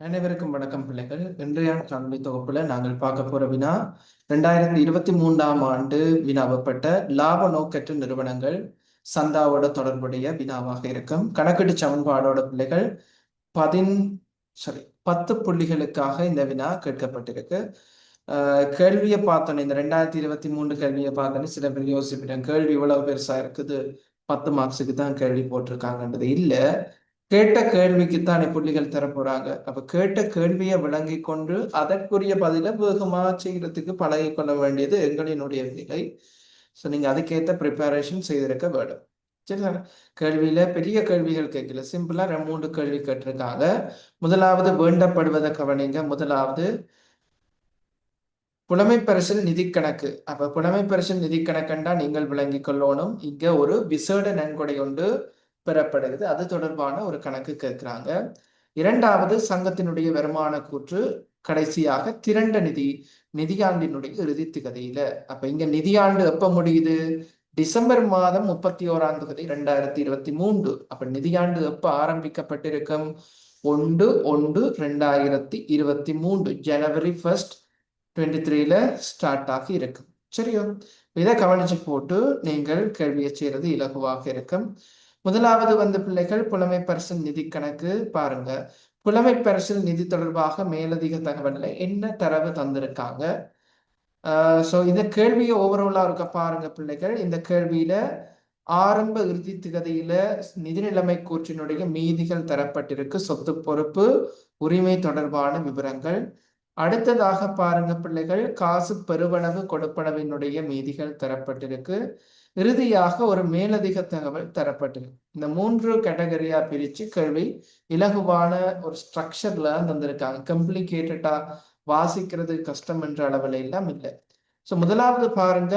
அனைவருக்கும் வணக்கம் பிள்ளைகள். இன்றைய காணொலி தொகுப்புல நாங்கள் பார்க்க போற வினா 2023ஆம் ஆண்டு வினாவப்பட்ட லாப நோக்கற்ற நிறுவனங்கள் சந்தாவோட தொடர்புடைய வினாவாக இருக்கும். கணக்கீட்டு சமன்பாடோட பிள்ளைகள் 10 புள்ளிகளுக்காக இந்த வினா கேட்கப்பட்டிருக்கு. கேள்வியை பார்த்தோன்னே இந்த 2023 கேள்வியை பார்த்தோன்னே சில பேர் யோசிப்பிட்டேன், கேள்வி இவ்வளவு பெருசா இருக்குது, 10 மார்க்ஸுக்கு தான் கேள்வி போட்டிருக்காங்கன்றது இல்ல. கேட்ட கேள்விக்குத்தான் புள்ளிகள் தர போறாங்க. அப்ப கேட்ட கேள்வியை விளங்கி கொண்டு அதற்குரிய பதில வேகமா செய்யறதுக்கு பழகி கொள்ள வேண்டியது எங்களினுடைய வேலை. ஸோ நீங்க அதுக்கேற்ற ப்ரிப்பரேஷன் செய்திருக்க வேண்டும். சரி, கேள்வியில பெரிய கேள்விகள் கேட்கல, சிம்பிளா 3 கேள்வி கேட்டிருக்காங்க. முதலாவது வேண்டப்படுவதை கவனிங்க. முதலாவது புலமைப்பரிசில் நிதி கணக்கு. அப்ப புலமைப்பரிசில் நிதி கணக்கண்டா நீங்கள் விளங்கிக் கொள்ளணும். இங்க ஒரு விசேட நன்கொடை ஒன்று பெறப்படுகிறது, அது தொடர்பான ஒரு கணக்கு கேட்கிறாங்க. இரண்டாவது சங்கத்தினுடைய வருமான கூற்று. கடைசியாக திரண்ட நிதியாண்டினுடைய இறுதி திகதியில. அப்ப இங்க நிதியாண்டு எப்ப முடியுது? டிசம்பர் மாதம் 31ஆம் தேதி 2023. அப்ப நிதியாண்டு எப்ப ஆரம்பிக்கப்பட்டிருக்கும்? 1/1/2023 ஜனவரி 1 23ல ஸ்டார்ட் ஆகி இருக்கும். சரியோ? இதை கவனிச்சு போட்டு நீங்கள் கேள்வியை செய்யறது இலகுவாக இருக்கும். முதலாவது பிள்ளைகள் புலமை பரிசில் நிதி கணக்கு பாருங்க. புலமை பரிசில் நிதி தொடர்பாக மேலதிக தகவல்ல என்ன தரவு தந்திருக்காங்க. இந்த கேள்வியை ஓவராலா இருக்க பாருங்க பிள்ளைகள். இந்த கேள்வியில ஆரம்ப இறுதி திகதியில நிதி நிலைமை கூற்றினுடைய மீதிகள் தரப்பட்டிருக்கு, சொத்து பொறுப்பு உரிமை தொடர்பான விவரங்கள். அடுத்ததாக பாருங்க பிள்ளைகள், காசு பெருவனவு கொடுப்பனவினுடைய மீதிகள் தரப்பட்டிருக்கு. இறுதியாக ஒரு மேலதிக தகவல் தரப்பட்டிருக்கு. இந்த 3 கேட்டகரியா பிரிச்சு கேள்வி இலகுவான ஒரு ஸ்ட்ரக்சர்ல தந்திருக்காங்க. கம்ப்ளிகேட்டடா வாசிக்கிறது கஷ்டம் என்ற அளவில் எல்லாம் இல்லை. முதலாவது பாருங்க,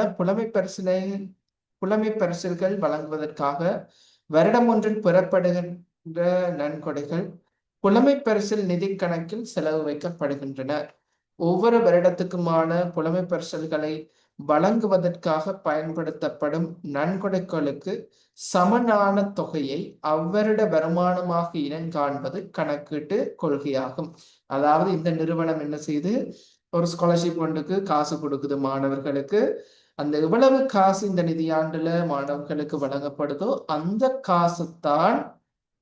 புலமை பரிசில்கள் வழங்குவதற்காக வருடம் ஒன்றில் பெறப்படுகின்ற நன்கொடைகள் புலமை பரிசில் நிதி கணக்கில் செலவு வைக்கப்படுகின்றன. ஒவ்வொரு வருடத்துக்குமான புலமை பரிசல்களை வழங்குவதற்காக பயன்படுத்தப்படும் நன்கொடைகளுக்கு சமனான தொகையை அவ்வருட வருமானமாக இனங்காண்பது கணக்கீட்டு கொள்கையாகும். அதாவது இந்த நிறுவனம் என்ன செய்து ஒரு ஸ்காலர்ஷிப் ஒன்றுக்கு காசு கொடுக்குது மாணவர்களுக்கு. அந்த எவ்வளவு காசு இந்த நிதியாண்டுல மாணவர்களுக்கு வழங்கப்படுதோ அந்த காசுத்தான்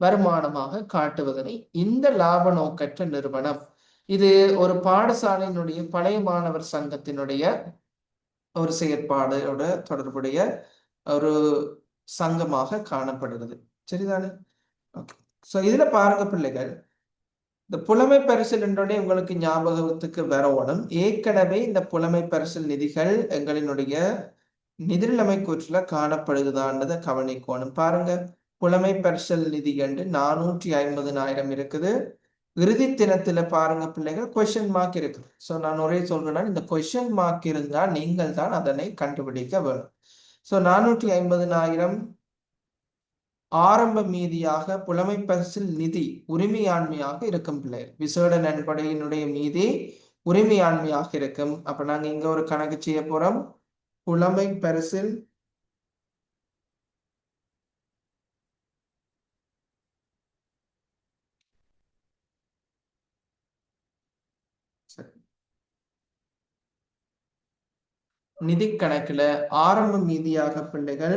வருமானமாக காட்டுவதனை இந்த லாப நோக்கற்ற நிறுவனம். இது ஒரு பாடசாலையினுடைய பழைய மாணவர் சங்கத்தினுடைய ஒரு செயற்பாடோட தொடர்புடைய ஒரு சங்கமாக காணப்படுகிறது. சரிதானே? ஓகே. இதுல பாருங்க பிள்ளைகள், இந்த புலமை பரிசில் என்றோடனே உங்களுக்கு ஞாபகத்துக்கு வரணும், ஏற்கனவே இந்த புலமை பரிசில் நிதிகள் எங்களினுடைய நிதிநிலைமை கூற்றுல காணப்படுகிறதான்றதை கவனிக்கணும். பாருங்க, புலமை பரிசல் நிதி என்று 450,000 இருக்குது. இறுதி தினத்துல பாருங்க பிள்ளைகள், கொஸ்டின் மார்க் இருக்கு. நான் ஒரே சொல்றேன்னா, இந்த கொஸ்டின் மார்க் இருந்தா நீங்கள் தான் அதனை கண்டுபிடிக்க வேணும். 450,000 ஆரம்ப மீதியாக புலமை பரிசில் நிதி உரிமையாண்மையாக இருக்கும் பிள்ளைகள். விசேட நன்கொடையினுடைய மீதி உரிமையாண்மையாக இருக்கும். அப்ப நாங்க இங்க ஒரு கணக்கு செய்ய போறோம். புலமை பரிசில் நிதி கணக்குல ஆரம்ப மீதியாக பிள்ளைகள்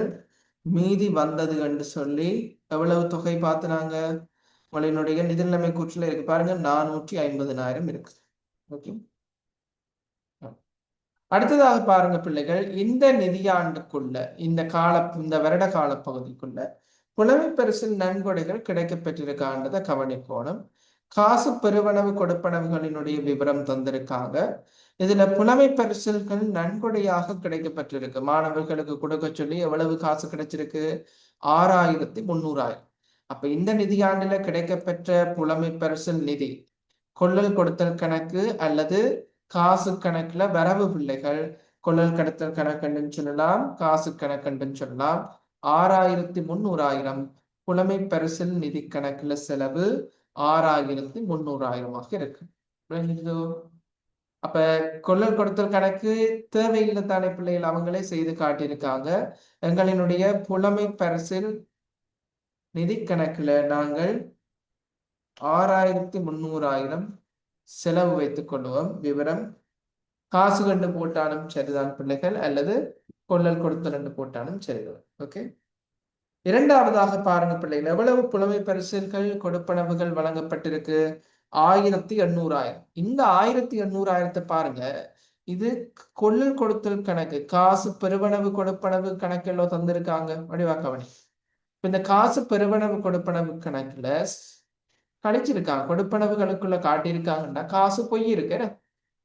மீதி வந்தது என்று சொல்லி எவ்வளவு தொகை பார்த்துனாங்க? உங்களினுடைய நிதி நிலைமை கூற்றுல இருக்கு பாருங்க, 450,000 இருக்கு. ஓகே. அடுத்ததாக பாருங்க பிள்ளைகள், இந்த நிதியாண்டுக்குள்ள இந்த வருட கால பகுதிக்குள்ள புலமை பரிசில் நன்கொடைகள் கிடைக்க பெற்றிருக்கான்றதை கவனிக்கணும். காசு பெருவனவு கொடுப்பனவுகளினுடைய விவரம் தந்திருக்காங்க. இதுல புலமை பரிசில்கள் நன்கொடையாக கிடைக்கப்பட்டிருக்கு. மாணவர்களுக்கு கொடுக்க சொல்லி எவ்வளவு காசு கிடைச்சிருக்கு? 6,300. அப்ப இந்த நிதியாண்டுல கிடைக்கப்பெற்ற புலமை பரிசில் நிதி கொள்ளல் கொடுத்தல் கணக்கு அல்லது காசு கணக்குல வரவு பிள்ளைகள். கொள்ளல் கடத்தல் கணக்குன்னு சொல்லலாம், காசு கணக்குன்னு சொல்லலாம். 6,300 புலமை பரிசில் நிதி கணக்குல செலவு 6,300 இருக்கு. அப்ப கொள்ளல் கொடுத்தல் கணக்கு தேவையில்லை தானே பிள்ளைகள், அவங்களே செய்து காட்டியிருக்காங்க. எங்களினுடைய புலமை பரிசில் நிதி கணக்குல நாங்கள் 6300 செலவு வைத்துக் கொள்வோம். விவரம் காசு கண்டு போட்டாலும் சரிதான் பிள்ளைகள், அல்லது கொள்ளல் கொடுத்தல் என்று போட்டாலும் சரிதான். ஓகே. இரண்டாவதாக பாருங்க பிள்ளைகள், எவ்வளவு புலமை பரிசில்கள் கொடுப்பனவுகள் வழங்கப்பட்டிருக்கு? 1800. இந்த 1800 பாருங்க, இது கொள்ளல் கொடுத்தல் கணக்கு, காசு பெருவனவு கொடுப்பனவு கணக்கெல்லாம் தந்திருக்காங்க வடிவாக்கவணி. இந்த காசு பெருவனவு கொடுப்பனவு கணக்குல கழிச்சிருக்காங்க, கொடுப்பனவுகளுக்குள்ள காட்டியிருக்காங்கன்னா காசு பொய் இருக்கு.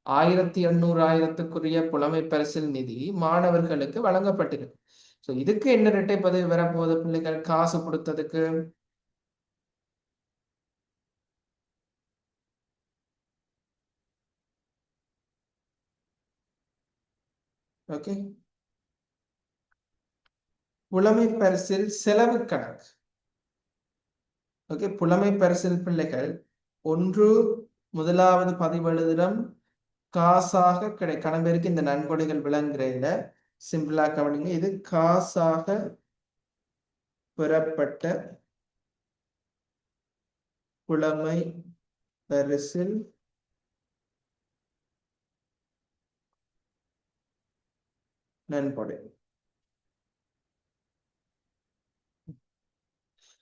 1800 புலமை பரிசில் நிதி மாணவர்களுக்கு வழங்கப்பட்டிருக்கு. ஸோ இதுக்கு என்ன இரட்டை பதவி வரப்போகுது பிள்ளைகள்? காசு கொடுத்ததுக்கு ஓகே, புலமை பரிசில் செலவு கணக்கு. ஓகே, புலமை பரிசில் பிள்ளைகள் ஒன்று, முதலாவது பதிவெழுதிடம் காசாக கணவருக்கு இந்த நன்கொடைகள் விளங்குறதுல சிம்பிளா கவனிங்க. இது காசாக பெறப்பட்ட புலமை பரிசில் நன்கொடை.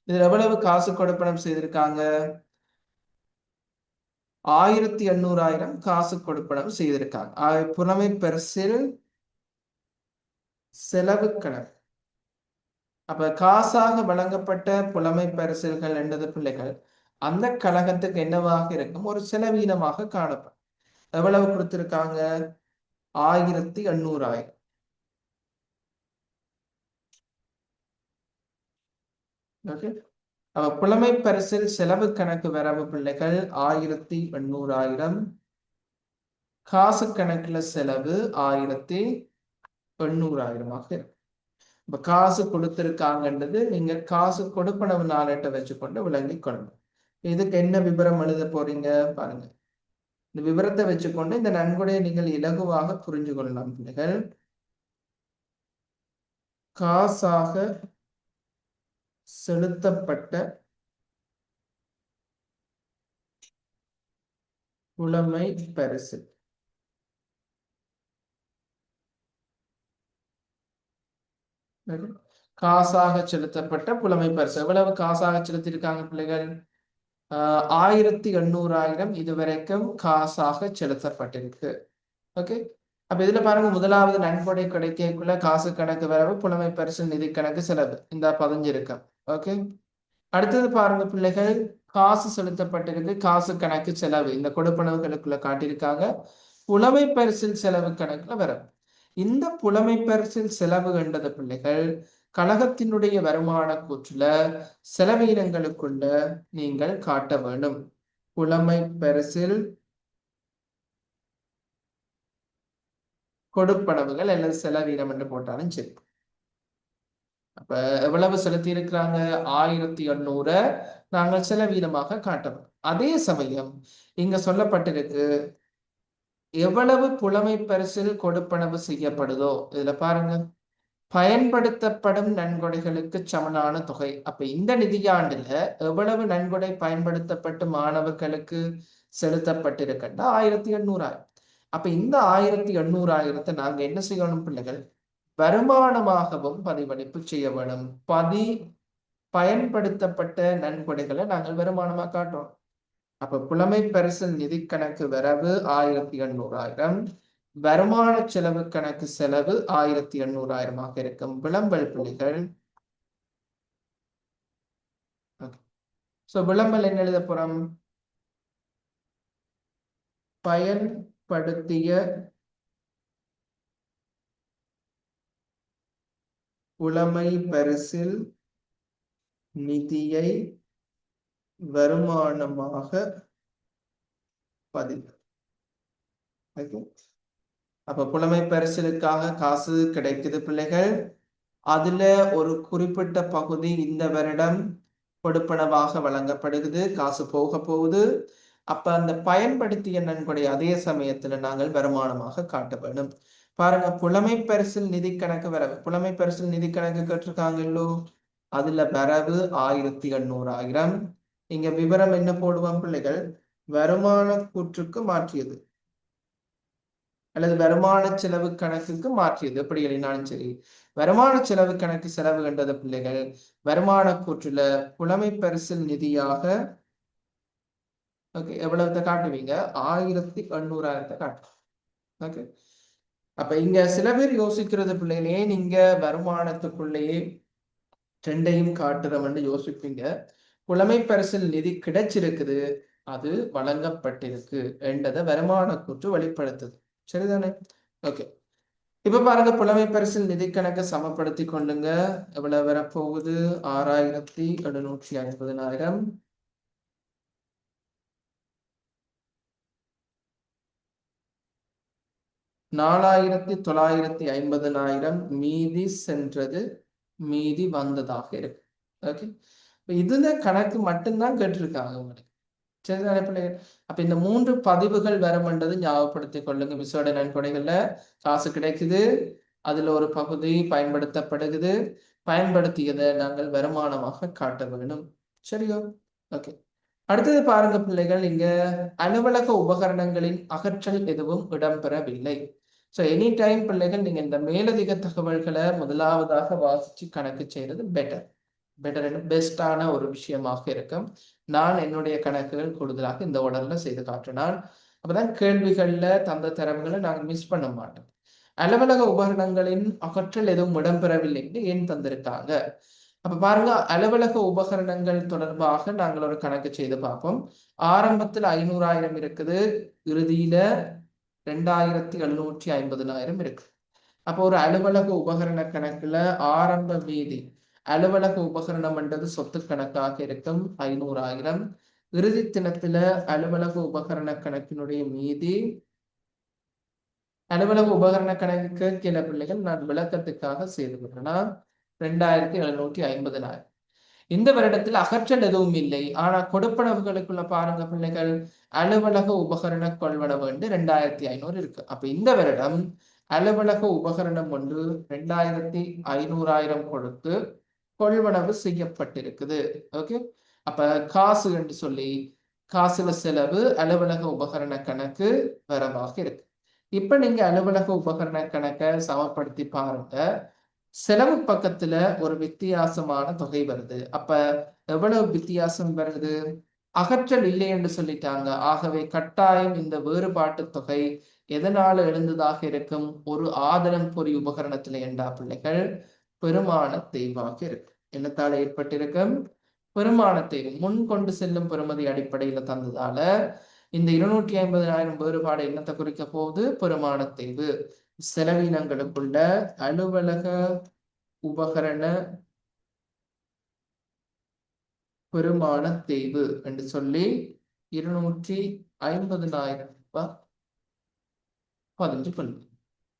இதுல எவ்வளவு காசு கொடுப்பனம் செய்திருக்காங்க? 1800 காசு கொடுப்பனம் செய்திருக்காங்க. புலமை பரிசில் செலவு கணக்கு. அப்ப காசாக வழங்கப்பட்ட புலமை பரிசில்கள் என்றது பிள்ளைகள் அந்த கழகத்துக்கு என்னவாக இருக்கும்? ஒரு செலவீனமாக காணப்படும். எவ்வளவு கொடுத்திருக்காங்க? 1800. ஓகே, அப்ப புலமை பரிசில் செலவு கணக்கு வரவு பிள்ளைகள் 1800. காசு கணக்குல செலவு 1800 இப்ப காசு கொடுத்திருக்காங்கன்றது நீங்க காசு கொடுப்பனவு நாளேட்டை வச்சுக்கொண்டு விளங்கி கொள்ளணும். இதுக்கு என்ன விவரம் எழுத போறீங்க பாருங்க. இந்த விவரத்தை வச்சுக்கொண்டு இந்த நன்கொடையை நீங்கள் இலகுவாக புரிஞ்சு கொள்ளலாம் பிள்ளைகள். காசாக செலுத்தப்பட்ட புலமை பரிசு. காசாக செலுத்தப்பட்ட புலமை பரிசு எவ்வளவு காசாக செலுத்தியிருக்காங்க பிள்ளைகள்? 1800 இதுவரைக்கும் காசாக செலுத்தப்பட்டிருக்கு. ஓகே, அப்ப இதுல பாருங்க, முதலாவது நன்கொடை கிடைக்கக்குள்ள காசு கணக்கு வரவு, புலமை பரிசு நிதி கணக்கு செலவு இந்த பதிஞ்சிருக்கும். ஓகே, அடுத்தது பாருங்க பிள்ளைகள், காசு செலுத்தப்பட்டிருக்கு, காசு கணக்கு செலவு இந்த கொடுப்பனவுகளுக்குள்ள காட்டியிருக்காங்க. புலமை பரிசில் செலவு கணக்குல வரவு. இந்த புலமை பரிசில் செலவு என்றது பிள்ளைகள் கழகத்தினுடைய வருமான கூற்றுல செலவீனங்களுக்குள்ள நீங்கள் காட்ட வேண்டும். புலமை பரிசில் கொடுப்பனவுகள் அல்லது செலவீனம் என்று போட்டாலும் சரி. அப்ப எவ்வளவு செலுத்தி இருக்கிறாங்க? 1800 நாங்கள் செலவீனமாக காட்டணும். அதே சமயம் இங்க சொல்லப்பட்டிருக்கு எவ்வளவு புலமை பரிசில் கொடுப்பனவு செய்யப்படுதோ இதுல பாருங்க, பயன்படுத்தப்படும் நன்கொடைகளுக்கு சமனான தொகை. அப்ப இந்த நிதியாண்டுல எவ்வளவு நன்கொடை பயன்படுத்தப்பட்டு மாணவர்களுக்கு செலுத்தப்பட்டிருக்கின்ற 1800. அப்ப இந்த 1800 நாங்க என்ன செய்யணும் பிள்ளைகள்? வருமானமாகவும் பதிவளிப்பு செய்ய வேணும். பயன்படுத்தப்பட்ட நன்கொடைகளை நாங்கள் வருமானமா காட்டுறோம். அப்ப புலமை பரிசில் நிதி கணக்கு வரவு 1800, வருமான செலவு கணக்கு செலவு 1800 இருக்கும். விளம்பல் பிள்ளைகள். விளம்பல் என்ன எழுத போறோம்? பயன்படுத்திய புலமை பரிசில் நிதியை வருமானமாக பதிவு. அப்ப புலமை பரிசிலுக்காக காசு கிடைக்குது பிள்ளைகள். அதுல ஒரு குறிப்பிட்ட பகுதி இந்த வருடம் கொடுப்பனவாக வழங்கப்படுகிறது, காசு போக போகுது. அப்ப அந்த பயன்படுத்திய நன்கொடை அதே சமயத்துல நாங்கள் வருமானமாக காட்ட வேண்டும். பாருங்க, புலமை பரிசில் நிதி கணக்கு வரவு. புலமை பரிசில் நிதி கணக்கு கேட்டிருக்காங்கல்லோ, அதுல வரவு 1800. இங்க விவரம் என்ன போடுவோம் பிள்ளைகள்? வருமான கூற்றுக்கு மாற்றியது அல்லது வருமான செலவு கணக்குக்கு மாற்றியது, எப்படி எழுதினாலும் சரி. வருமான செலவு கணக்கு செலவு கண்டத பிள்ளைகள் வருமான கூற்றுல புலமை பரிசில் நிதியாக ஓகே எவ்வளவுத்த காட்டுவீங்க? 1800 காட்டு. ஓகே, அப்ப இங்க சில பேர் யோசிக்கிறது பிள்ளைகளே, நீங்க வருமானத்துக்குள்ளேயே ரெண்டையும் காட்டுறோம்னு யோசிப்பீங்க. புலமை பரிசில் நிதி கிடைச்சிருக்குது, அது வழங்கப்பட்டிருக்கு என்றதை வருமான கூற்று வெளிப்படுத்துது. சரிதானே? ஓகே, இப்ப பாருங்க, புலமை பரிசில் நிதி கணக்கை சமப்படுத்தி கொள்ளுங்க. எவ்வளவு வரப்போகுது? 6750,000. 4950,000 மீதி சென்றது, மீதி வந்ததாக இருக்கு. ஓகே, இதுல கணக்கு மட்டும்தான் கேட்டிருக்காங்க உங்களுக்கு. சரிதானே பிள்ளைகள்? அப்ப இந்த 3 பதிவுகள் வரும்ன்றது ஞாபகப்படுத்திக் கொள்ளுங்க. விசோட நன்கொடைகள்ல காசு கிடைக்குது, அதுல ஒரு பகுதி பயன்படுத்தப்படுகிறது, பயன்படுத்தியதை நாங்கள் வருமானமாக காட்ட வேண்டும். சரியோ? ஓகே, அடுத்தது பாருங்க பிள்ளைகள், இங்க அலுவலக உபகரணங்களின் அகற்றல் எதுவும் இடம்பெறவில்லை. ஸோ எனி டைம் பிள்ளைகள் நீங்க இந்த மேலதிக தகவல்களை முதலாவதாக வாசிச்சு கணக்கு செய்யறது பெட்டர். பெஸ்டான ஒரு விஷயமாக இருக்கும். நான் என்னுடைய கணக்குகள் கூடுதலாக இந்த உடல்ல செய்து காட்டினான். அப்பதான் கேள்விகள்ல தந்த தரவுகளை நாங்கள் மிஸ் பண்ண மாட்டோம். அலுவலக உபகரணங்களின் அகற்றல் எதுவும் இடம்பெறவில்லை என்று ஏன் தந்திருக்காங்க? அப்ப பாருங்க, அலுவலக உபகரணங்கள் தொடர்பாக நாங்கள் ஒரு கணக்கு செய்து பார்ப்போம். ஆரம்பத்தில் 500,000 இருக்குது, இறுதியில 2,750,000 இருக்கு. அப்போ ஒரு அலுவலக உபகரண கணக்குல ஆரம்ப மீதி, அலுவலக உபகரணம் என்றது சொத்து கணக்காக இருக்கும் 500,000. இறுதி தினத்துல அலுவலக உபகரண கணக்கினுடைய மீதி, அலுவலக உபகரண கணக்கு கீழே பிள்ளைகள் நான் விளக்கத்துக்காக செய்து கொண்டேன்னா 2,750,000. இந்த வருடத்தில் அகற்றல் எதுவும் இல்லை. ஆனா கொடுப்பனவுகளுக்குள்ள பாருங்க பிள்ளைகள், அலுவலக உபகரண கொள்வனவு வந்து 2,500 இருக்கு. அப்ப இந்த வருடம் அலுவலக உபகரணம் ஒன்று 2,500,000 கொடுத்து கொள்வனவு செய்யப்பட்டிருக்குது. ஓகே, அப்ப காசு என்று சொல்லி காசுல செலவு அலுவலக உபகரண கணக்கு வரவாக இருக்கு. இப்ப நீங்க அலுவலக உபகரண கணக்கை சமப்படுத்தி பாருங்க. செலவு பக்கத்துல ஒரு வித்தியாசமான தொகை வருது. அப்ப எவ்வளவு வித்தியாசம் வருது? அகற்றல் இல்லை என்று சொல்லிட்டாங்க. ஆகவே கட்டாயம் இந்த வேறுபாட்டு தொகை எதனால எழுந்ததாக இருக்கும்? ஒரு ஆதரன் பொறி உபகரணத்துல என்றா பிள்ளைகள் பெருமான தேய்வாக இருக்கு. என்னத்தால ஏற்பட்டிருக்கும்? பெருமான தேய்வு. முன் கொண்டு செல்லும் பெறுமதி அடிப்படையில தந்ததால இந்த 250,000 வேறுபாடு என்னத்தை குறிக்க போகுது? பெருமான தேய்வு. செலவினங்களுக்குள்ள அலுவலக உபகரண பெருமான தேய்வு என்று சொல்லி 250,000 ரூபாய் பதிஞ்சு கொள்ளுங்க.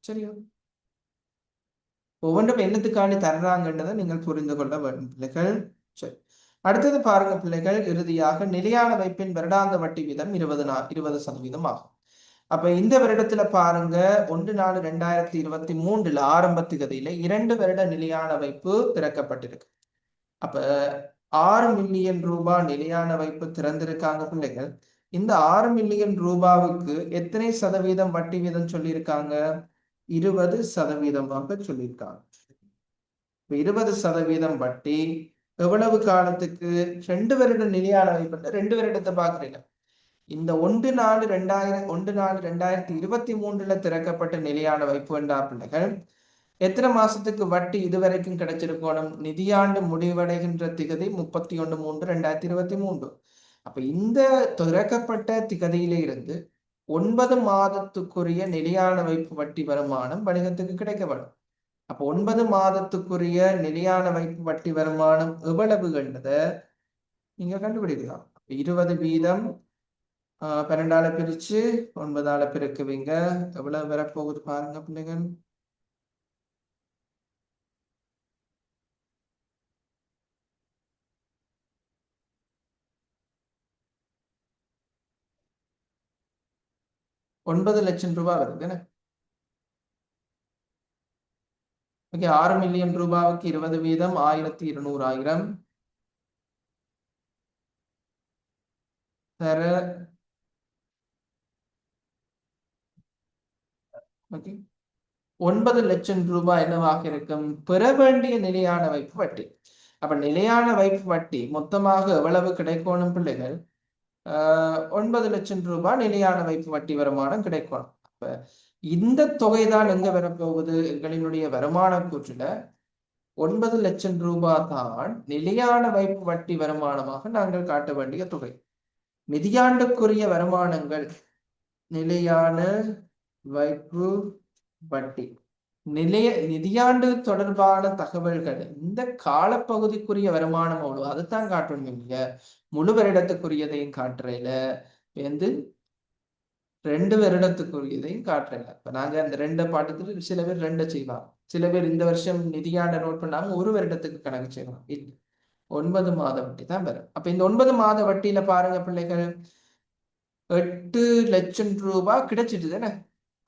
சரியா? ஒவ்வொன்றும் என்னத்துக்காண்டி தர்றாங்கன்றதை நீங்கள் புரிந்து கொள்ள வேண்டும் பிள்ளைகள். சரி, அடுத்தது பாருங்க பிள்ளைகள், இறுதியாக நிலையான வைப்பின் வருடாந்த வட்டி வீதம் 20% ஆகும். அப்ப இந்த வருடத்துல பாருங்க, 1/4/2023 ஆரம்ப திகதியில 2 வருட நிலையான வைப்பு திறக்கப்பட்டிருக்கு. அப்ப 6 மில்லியன் ரூபாய் நிலையான வைப்பு திறந்திருக்காங்க பிள்ளைகள். இந்த 6 மில்லியன் ரூபாவுக்கு எத்தனை சதவீதம் வட்டி வீதம் சொல்லியிருக்காங்க? 20% சொல்லியிருக்காங்க. 20% வட்டி எவ்வளவு காலத்துக்கு? 2 வருட நிலையான வைப்பு. 2 வருடத்தை பாக்குறீங்க. இந்த 1/4/2023 திறக்கப்பட்ட நிலையான வைப்பு என்றா பிள்ளைகள் எத்தனை மாசத்துக்கு வட்டி இதுவரைக்கும் கிடைச்சிருக்கணும்? நிதியாண்டு முடிவடைகின்ற திகதி 31/3/2023. அப்ப இந்த திறக்கப்பட்ட திகதியில இருந்து 9 மாதத்துக்குரிய நிலையான வைப்பு வட்டி வருமானம் வணிகத்துக்கு கிடைக்க வேணும். அப்ப 9 மாதத்துக்குரிய நிலையான வைப்பு வட்டி வருமானம் எவ்வளவு கண்டதை நீங்க கண்டுபிடிக்கலாம். 20% 12ஆல பிரிச்சு 9ஆல பெருக்குவீங்க. எவ்வளவு வரப்போகுது பாருங்க பிள்ளைகள். 9 லட்சம் ரூபாய் வருது. ஓகே, 6 மில்லியன் ரூபாவுக்கு 20%, 1,200,000. தர 9 லட்சம் ரூபாய் என்னவாக இருக்கும்? பெற வேண்டிய நிலையான வைப்பு வட்டி. அப்ப நிலையான வைப்பு வட்டி மொத்தமாக எவ்வளவு கிடைக்கணும் பிள்ளைகள்? 9 லட்சம் ரூபாய் நிலையான வைப்பு வட்டி வருமானம் கிடைக்கணும். அப்ப இந்த தொகைதான் எங்க வரப்போகுது? எங்களினுடைய வருமான கூற்றுல 9 லட்சம் ரூபாய் தான் நிலையான வைப்பு வட்டி வருமானமாக நாங்கள் காட்ட வேண்டிய தொகை. நிதியாண்டுக்குரிய வருமானங்கள் நிலையான வைப்பு வட்டி நிதியாண்டு தொடர்பான தகவல்கள் இந்த காலப்பகுதிக்குரிய வருமானம் அவ்வளவு அதைத்தான் காட்டணும். இல்லைங்க, முழு வருடத்துக்குரியதையும் காட்டுறையில வந்து 2 வருடத்துக்குரியதையும் காட்டுறேன். இப்ப நாங்க அந்த 2 பாட்டுக்கு சில பேர் 2 செய்வாங்க, சில பேர் இந்த வருஷம் நிதியாண்ட நோட் பண்ணாம ஒரு வருடத்துக்கு கணக்கு செய்வாங்க. இல்லை, 9 மாத வட்டி தான் வரும். அப்ப இந்த 9 மாத வட்டியில பாருங்க பிள்ளைகள், 8 லட்சம் ரூபாய் கிடைச்சிட்டு தானே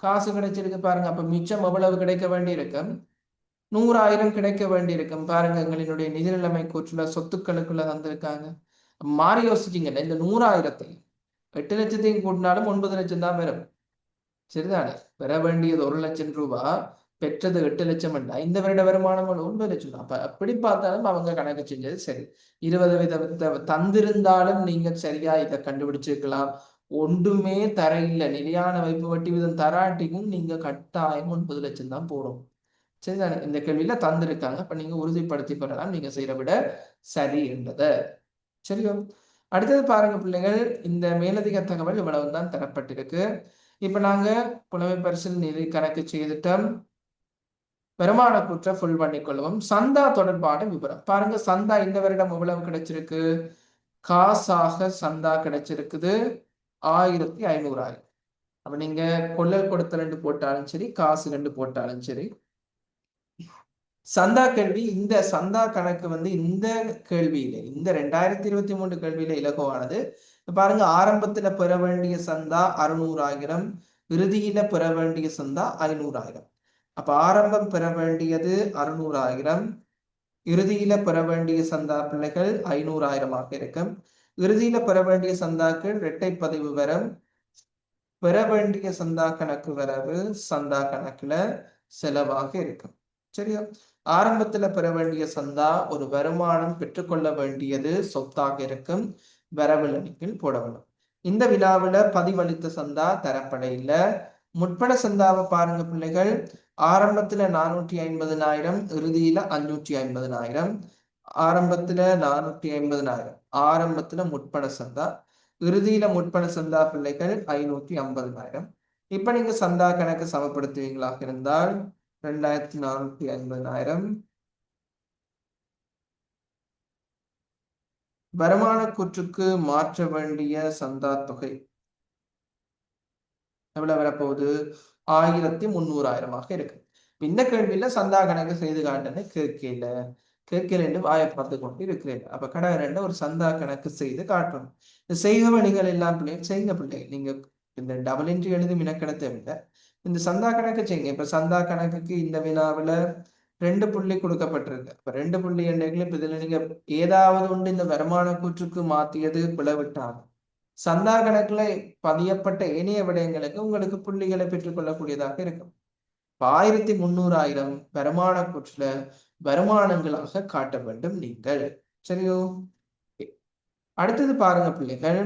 காசு கிடைச்சிருக்கு பாருங்க. அப்ப மிச்சம் எவ்வளவு கிடைக்க வேண்டி இருக்கும்? 100,000 கிடைக்க வேண்டி இருக்கும். பாருங்க, எங்களினுடைய நிதி நிலைமை கூற்றுல சொத்துக்களுக்குள்ள தந்திருக்காங்க. மாறி யோசிச்சிங்கல்ல, இந்த 100,000 8 லட்சத்தையும் கூட்டினாலும் 9 லட்சம் தான் வரும். சரிதானே? பெற வேண்டியது 1 லட்சம் ரூபாய், பெற்றது 8 லட்சம் என்றா இந்த வருட வருமானம் 9 லட்சம் தான். அப்ப அப்படி பார்த்தாலும் அவங்க கணக்கு செஞ்சது சரி. 20 வித தந்திருந்தாலும் நீங்க சரியா இதை கண்டுபிடிச்சிருக்கலாம். ஒன்றுமே தர இல்லை, நிலையான வைப்பு வட்டி விதம் தராட்டிக்கும் நீங்க கட்டாயம் 9 லட்சம் தான் போடும். சரிதானே? இந்த கேள்வியில தந்திருக்காங்க. அப்ப நீங்க உறுதிப்படுத்தி கொள்ளலாம், நீங்க செய்யற விட சரி என்றதை. சரியோ? அடுத்தது பாருங்க பிள்ளைகள், இந்த மேலதிக தகவல் இவ்வளவுதான் தரப்பட்டிருக்கு. இப்ப நாங்க புலமை பரிசில் நிதி கணக்கு செய்துட்டோம். வருமான கூற்ற ஃபுல் பண்ணிக்கொள்வோம். சந்தா தொடர்பான விவரம் பாருங்க. சந்தா இந்த வருடம் எவ்வளவு கிடைச்சிருக்கு? காசாக சந்தா கிடைச்சிருக்குது 1500. அப்ப நீங்க கொள்ளல் கொடுத்த 2 போட்டாலும் சரி, காசு 2 போட்டாலும் சரி, சந்தா கேள்வி, இந்த சந்தா கணக்கு இந்த கேள்வியில, இந்த 2023 கேள்வியில இலகுவானது. பாருங்க, ஆரம்பத்துல பெற வேண்டிய சந்தா 600,000, இறுதியில பெற வேண்டிய சந்தா 500,000. அப்ப ஆரம்பம் பெற வேண்டியது 600,000, இறுதியில பெற வேண்டிய சந்தா பிள்ளைகள் 500,000 இருக்கும். இறுதியில பெற வேண்டிய சந்தாக்கள் இரட்டை பதிவு வரும். பெற வேண்டிய சந்தா கணக்கு வரவு சந்தா கணக்குல செலவாக இருக்கும். சரியா? ஆரம்பத்துல பெற வேண்டிய சந்தா ஒரு வருமானம் பெற்றுக்கொள்ள வேண்டியது சொத்தாக இருக்கும். வரவு எண்ணிக்கையில் போட வேண்டும். இந்த வினாவில பதிவளித்த சந்தா தரப்பட இல்லை. முற்பட சந்தாவை பாருங்க பிள்ளைகள். ஆரம்பத்துல 450,000, இறுதியில 550,000. ஆரம்பத்துல 450,000 ஆரம்பத்துல முற்பட சந்தா, இறுதியில முற்பட சந்தா பிள்ளைகள் 550,000. இப்ப நீங்க சந்தா கணக்கு சமப்படுத்துவீங்களாக இருந்தால் 2,450,000 வருமான கூற்றுக்கு மாற்ற வேண்டிய சந்தா தொகை எவ்வளவு வரப்போகுது? 1,300,000 இருக்கு. இந்த கேள்வியில சந்தா கணக்கு செய்து காட்டுன்னு கேட்கல என்று வாயை பார்த்து கொண்டு இருக்கிறேன். அப்ப கடை ஒரு சந்தா கணக்கு செய்து காட்டணும். இந்த செய்க வழிகள் எல்லாம் பிள்ளைங்க செய்யுங்க. பிள்ளைங்க நீங்க இந்த டபுள் என்ட்ரி எழுதி மினக்கெட தேவையில்லை. இந்த சந்தா கணக்கு செய்யுங்க. இப்ப சந்தா கணக்குக்கு இந்த வினாவில 2 புள்ளி கொடுக்கப்பட்டிருக்கு. இப்ப 2 புள்ளி எண்ணிக்கையில் இப்ப இதுல நீங்க ஏதாவது ஒன்று இந்த வருமான கூற்றுக்கு மாத்தியது பிளவிட்டாங்க. சந்தா கணக்குல பதியப்பட்ட ஏனைய விடயங்களுக்கு உங்களுக்கு புள்ளிகளை பெற்றுக் கொள்ளக்கூடியதாக இருக்கும். 1,300,000 வருமான கூற்றுல வருமானங்களாக காட்ட வேண்டும் நீங்கள். சரியோ? அடுத்தது பாருங்க பிள்ளைகள்,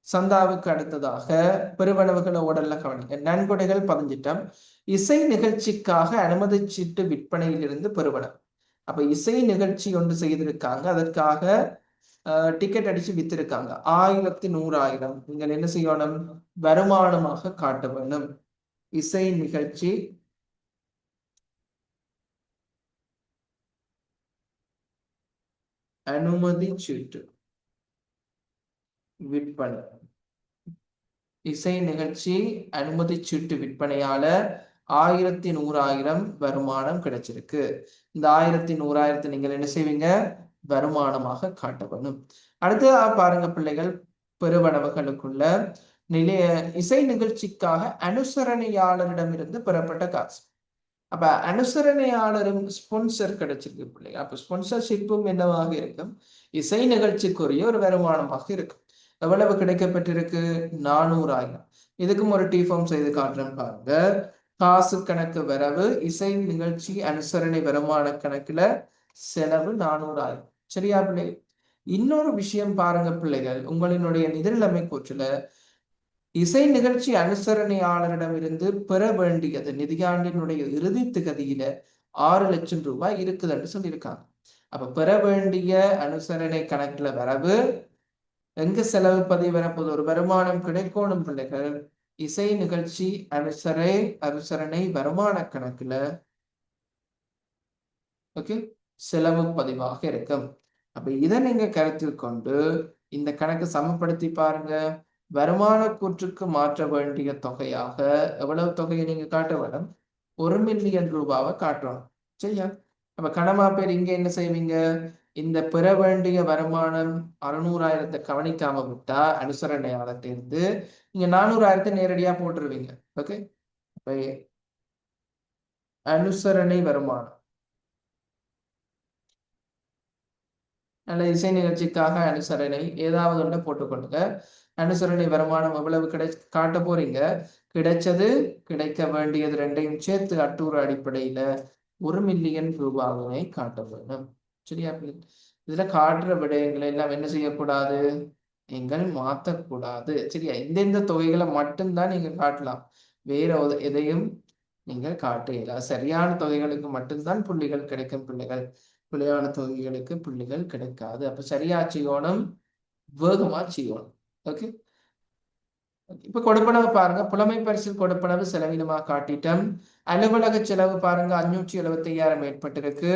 சந்தாவுக்கு அடுத்ததாக பெருவனவுகளை ஓடல்ல கவனிங்க. நன்கொடைகள் 15. இசை நிகழ்ச்சிக்காக அனுமதி சீட்டு விற்பனையிலிருந்து பெருவனவு. அப்ப இசை நிகழ்ச்சி ஒன்று செய்திருக்காங்க, அதற்காக டிக்கெட் அடிச்சு வித்திருக்காங்க. 1,100,000 நீங்கள் என்ன செய்யணும்? வருமானமாக காட்ட வேண்டும். இசை நிகழ்ச்சி அனுமதி சீட்டு விற்பனை, இசை நிகழ்ச்சி அனுமதி சீட்டு விற்பனையால 1,100,000 வருமானம் கிடைச்சிருக்கு. இந்த 1,100,000 நீங்கள் என்ன செய்வீங்க? வருமானமாக காட்டப்படும். அடுத்து பாருங்க பிள்ளைகள், பெருவனவுகளுக்குள்ள நிலைய இசை நிகழ்ச்சிக்காக அனுசரணையாளரிடமிருந்து பெறப்பட்ட காசு. அப்ப அனுசரணையாளரும் ஸ்பான்சர் கிடைச்சிருக்கு பிள்ளைங்க. அப்ப ஸ்பான்சர்ஷிப்பும் என்னவாக இருக்கும்? இசை நிகழ்ச்சிக்குரிய ஒரு வருமானமாக இருக்கும். எவ்வளவு கிடைக்கப்பட்டிருக்கு? 400,000. இதுக்கும் ஒரு டிஃபார்ம் செய்து காட்டுறேன் பாருங்க. காசு கணக்கு வரவு, இசை நிகழ்ச்சி அனுசரணை வருமான கணக்குல செலவு 400,000. சரியா பிள்ளை? இன்னொரு விஷயம் பாருங்க பிள்ளைகள், உங்களினுடைய நிதிநிலைமை கூற்றுல இசை நிகழ்ச்சி அனுசரணையாளரிடமிருந்து பெற வேண்டியது நிதியாண்டினுடைய இறுதி திகதியில 6 லட்சம் ரூபாய் இருக்குதுன்னு சொல்லியிருக்காங்க. அப்ப பெற வேண்டிய அனுசரணை கணக்குல வரவு எங்க செலவு பதிவு வரப்போது? ஒரு வருமானம் கிடைக்கணும் பிள்ளைகள். இசை நிகழ்ச்சி அனுசரணை வருமான கணக்குல ஓகே செலவு பதிவாக இருக்கும். அப்ப இதை நீங்க கருத்தில் கொண்டு இந்த கணக்கு சமப்படுத்தி பாருங்க. வருமான கூற்றுக்கு மாற்ற வேண்டிய தொகையாக எவ்வளவு தொகையை நீங்க காட்ட வேணும்? 1 மில்லியன் ரூபாவை காட்டணும். சரியா? அப்ப கணமா பேர் இங்க என்ன செய்வீங்க? இந்த பெற வேண்டிய வருமானம் 600,000 கவனிக்காம விட்டா அனுசரணையாளர்கிட்ட நீங்க 400,000 நேரடியா போட்டுருவீங்க. ஓகே, அனுசரணை வருமானம் நல்ல இசை நிகழ்ச்சிக்காக அனுசரணை ஏதாவது ஒன்று போட்டுக்கொள்ளுங்க. அனுசரணை வருமானம் எவ்வளவு காட்ட போறீங்க? கிடைச்சது, கிடைக்க வேண்டியது ரெண்டையும் சேர்த்து அட்டூர் அடிப்படையில 1 மில்லியன் ரூபாவை காட்ட வேண்டும். சரியா? இதுல காட்டுற விடயங்களை எல்லாம் என்ன செய்யக்கூடாது? நீங்கள் மாற்றக்கூடாது. சரியா? இந்த தொகைகளை மட்டும்தான் நீங்க காட்டலாம். வேற எதையும் நீங்கள் காட்ட இயலாது. சரியான தொகைகளுக்கு மட்டும்தான் புள்ளிகள் கிடைக்கும் பிள்ளைகள். பிள்ளையான தொகைகளுக்கு புள்ளிகள் கிடைக்காது. அப்ப சரியா செய்யணும், வேகமா செய்யணும். ஓகே, இப்ப கொடுப்பனவு பாருங்க. புலமை பரிசில் கொடுப்பனவு செலவினமா காட்டிட்டோம். அலுவலக செலவு பாருங்க 575,000 ஏற்பட்டிருக்கு.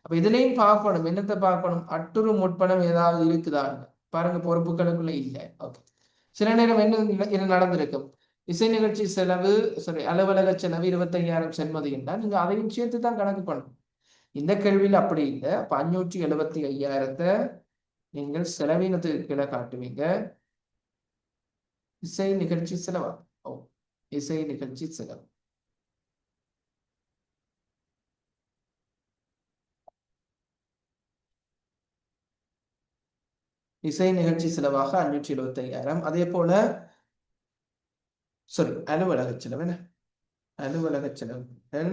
அப்ப இதுலயும் பார்க்கணும், என்னத்தை பார்க்கணும்? அட்டுறு முற்பணம் ஏதாவது இருக்குதான்னு பாருங்க. பொறுப்புகளுக்குள்ள இல்லை. ஓகே, சில நேரம் என்ன நடந்திருக்கும்? இசை நிகழ்ச்சி செலவு அலுவலக செலவு 25,000 செல்வது என்றால் நீங்க அதையும் சேர்த்து தான் கணக்கு பண்ணணும். இந்த கேள்வியில் அப்படி இல்லை. அப்ப 575,000 நீங்கள் செலவினத்துக்கு கீழே காட்டுவீங்க. இசை நிகழ்ச்சி செலவா? ஓ, இசை நிகழ்ச்சி செலவு இசை நிகழ்ச்சி செலவாக 575,000. அதே போல அலுவலக செலவு என்ன? அலுவலக செலவுகள்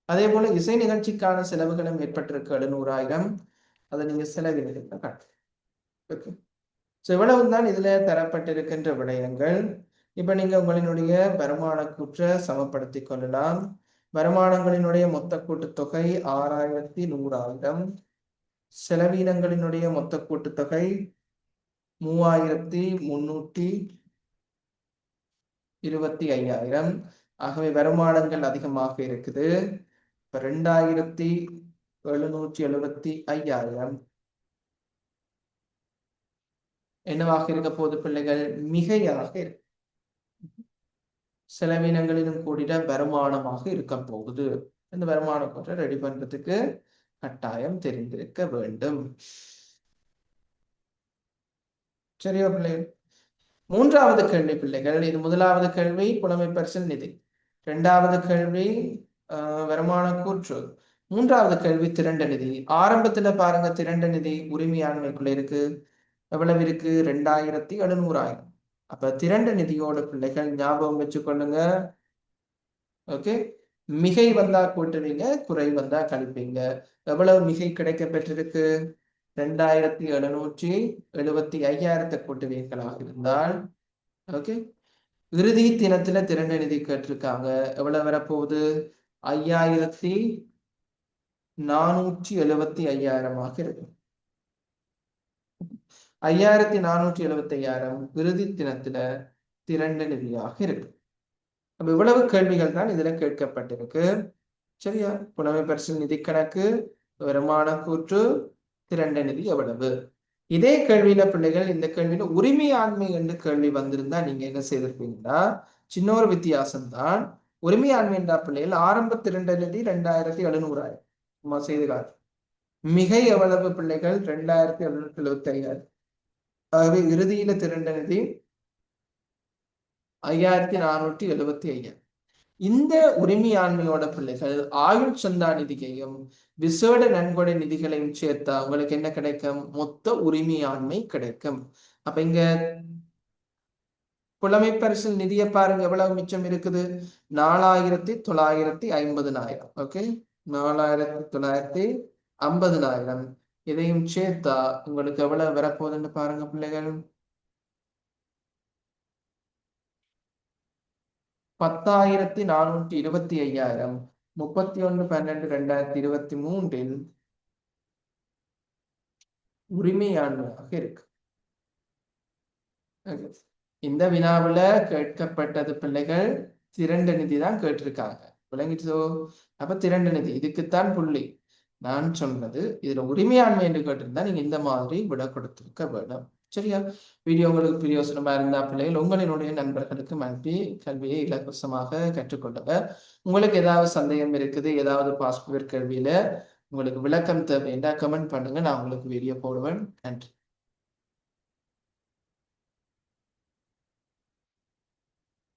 அதே போல இசை நிகழ்ச்சிக்கான செலவுகளும் ஏற்பட்டிருக்கு 700,000. அதை நீங்க செலவினத்தை காட்டு. ஓகே, இவ்வளவுதான் இதுல தரப்பட்டிருக்கின்ற விடயங்கள். இப்ப நீங்க உங்களினுடைய வருமான கூற்றை சமப்படுத்தி கொள்ளலாம். வருமானங்களினுடைய மொத்த கூட்டுத்தொகை 6,100,000. செலவீனங்களினுடைய மொத்த கூட்டுத்தொகை 3,325,000. ஆகவே வருமானங்கள் அதிகமாக இருக்குது. இப்ப 2,775,000 என்னவாக இருக்க போது பிள்ளைகள்? மிகையாக இருக்கு. செலவினங்களிலும் கூடிட வருமானமாக இருக்க போகுது. இந்த வருமான கூற்றை ரெடி பண்றதுக்கு கட்டாயம் தெரிந்திருக்க வேண்டும். சரியா பிள்ளைகள்? மூன்றாவது கேள்வி பிள்ளைகள், இது முதலாவது கேள்வி புலமை பரிசில் நிதி, இரண்டாவது கேள்வி வருமான கூற்று, மூன்றாவது கேள்வி திரண்ட நிதி. ஆரம்பத்துல பாருங்க, திரண்ட நிதி உரிமையாண்மைக்குள்ள இருக்கு. எவ்வளவு இருக்கு? 2,700,000. அப்ப திரண்ட நிதியோட பிள்ளைகள் ஞாபகம் வச்சுக்கொள்ளுங்க. ஓகே, மிகை வந்தா கூட்டுவீங்க, குறை வந்தா கழிப்பீங்க. எவ்வளவு மிகை கிடைக்க பெற்றிருக்கு? 2,775,000 கூட்டுவீர்களாக இருந்தால் ஓகே, இறுதி தினத்துல திரண்ட நிதி கேட்டிருக்காங்க. எவ்வளவு வரப்போகுது? 5,475,000 இருக்கும். 5,475,000 இறுதி தினத்துல திரண்ட நிதியாக இருக்கு. அப்ப இவ்வளவு கேள்விகள் தான் இதுல கேட்கப்பட்டிருக்கு. சரியா? புலமை பரிசில் நிதி கணக்கு, வருமான கூற்று, திரண்ட நிதி எவ்வளவு. இதே கேள்வியில பிள்ளைகள், இந்த கேள்வியில உரிமையாண்மை என்று கேள்வி வந்திருந்தா நீங்க என்ன செய்திருப்பீங்கன்னா, சின்ன ஒரு வித்தியாசம் தான். உரிமையாண்மை என்ற பிள்ளைகள் ஆரம்ப திரண்ட நிதி 2,700,000 செய்துகிறார். மிகை எவ்வளவு பிள்ளைகள்? 2,775,000. ஆகவே இறுதியில திரண்ட நிதி 5,475,000. இந்த உரிமையாண்மையோட பிள்ளைகள் ஆயுள் சந்தா நிதியையும் விசேட நன்கொடை நிதிகளையும் சேர்த்தா உங்களுக்கு என்ன கிடைக்கும்? மொத்த உரிமையாண்மை கிடைக்கும். அப்ப இங்க புலமை பரிசில் நிதியை பாருங்க எவ்வளவு மிச்சம் இருக்குது. 4950. ஓகே, 4950. இதையும் சேர்த்தா உங்களுக்கு எவ்வளவு வரப்போகுதுன்னு பாருங்க பிள்ளைகள். 10,425,000 31/12/2023 உரிமையாண்மையாக இருக்கு. இந்த வினாவுல கேட்கப்பட்டது பிள்ளைகள் திரண்ட நிதி தான் கேட்டிருக்காங்க. விளங்கிச்சோ? அப்ப திரண்ட நிதி இதுக்குத்தான் புள்ளி. நான் சொன்னது இதுல உரிமையாண்மை என்று கேட்டிருந்தா நீங்க இந்த மாதிரி விட கொடுத்திருக்க வேண்டும். சரியா? வீடியோ உங்களுக்கு பிரயோசனமா இருந்தா பிள்ளைகள் உங்களினுடைய நண்பர்களுக்கு அனுப்பி கல்வியை இலவசமாக கற்றுக்கொள்ளுங்க. உங்களுக்கு ஏதாவது சந்தேகம் இருக்குது, ஏதாவது பாஸ்போர்ட் கேள்வியில உங்களுக்கு விளக்கம் தேவைன்னா கமெண்ட் பண்ணுங்க, நான் உங்களுக்கு வீடியோ போடுவேன். நன்றி.